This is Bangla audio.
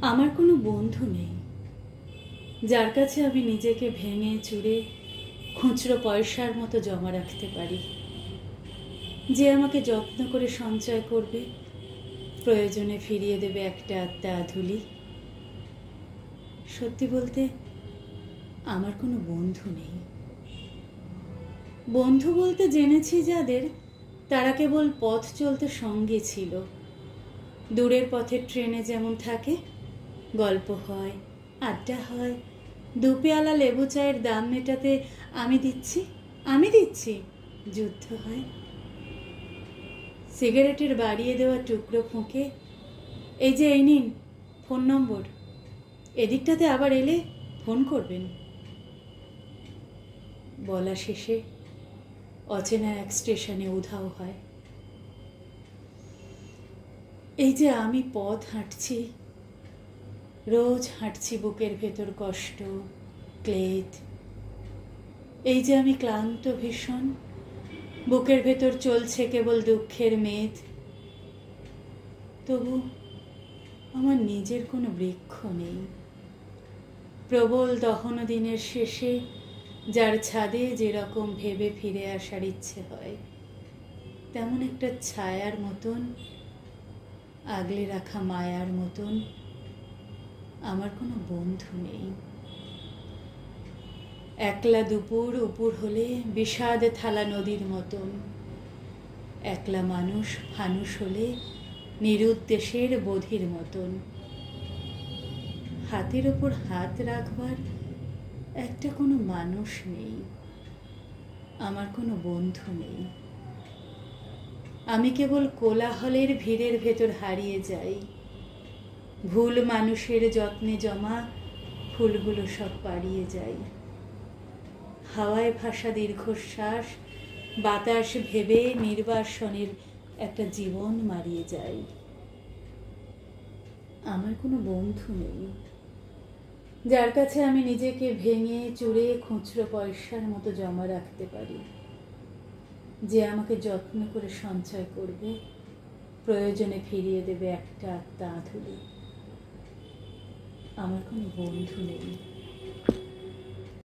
আমার কোনো বন্ধু নেই যার কাছে আমি নিজেকে ভেঙে চুরে খুচরো পয়সার মতো জমা রাখতে পারি, যে আমাকে যত্ন করে সঞ্চয় করবে, প্রয়োজনে ফিরিয়ে দেবে একটা আত্মা আধুলি। সত্যি বলতে আমার কোনো বন্ধু নেই। বন্ধু বলতে জেনেছি যাদের, তারা কেবল পথ চলতে সঙ্গে ছিল। দূরের পথের ট্রেনে যেমন থাকে, গল্প হয়, আড্ডা হয়, দুপেয়ালা লেবু চায়ের দাম মেটাতে আমি দিচ্ছি যুদ্ধ হয়। সিগারেটের বাড়িয়ে দেওয়া টুকরো ফুঁকে, এই যে এই নিন ফোন নম্বর, এদিকটাতে আবার এলে ফোন করবেন, বলা শেষে অচেনা এক স্টেশনে উধাও হয়। এই যে আমি পথ হাঁটছি, রোজ হাঁটছি বুকের ভেতর কষ্ট, ক্লেদ। এই যে আমি ক্লান্ত ভীষণ, বুকের ভেতর চলছে কেবল দুঃখের মেদ। তবু আমার নিজের কোনো বৃক্ষ নেই। প্রবল দহন দিনের শেষে যার ছাদে যেরকম ভেবে ফিরে আসার ইচ্ছে হয়, তেমন একটা ছায়ার মতন, আগলে রাখা মায়ার মতন আমার কোনো বন্ধু নেই। একলা দুপুর উপুর হলে বিষাদ থালা নদীর মতন, একলা মানুষ ফানুষ হলে নিরুদ্দেশের বোধির মতন। হাতের ওপর হাত রাখবার একটা কোনো মানুষ নেই, আমার কোনো বন্ধু নেই। আমি কেবল কোলাহলের ভিড়ের ভেতর হারিয়ে যাই, ভুল মানুষের যত্নে জমা ফুলগুলো সব পাড়িয়ে যাই। হাওয়ায় ভাসা দীর্ঘশ্বাস বাতাস ভেবে নির্বাসনের একটা জীবন মারিয়ে যাই। আমার কোনো বন্ধু নেই যার কাছে আমি নিজেকে ভেঙে চুরে খুচরো পয়সার মতো জমা রাখতে পারি, যে আমাকে যত্ন করে সঞ্চয় করবে, প্রয়োজনে ফিরিয়ে দেবে একটা আত্মা আধুলি। আমার কোনো বন্ধু নেই।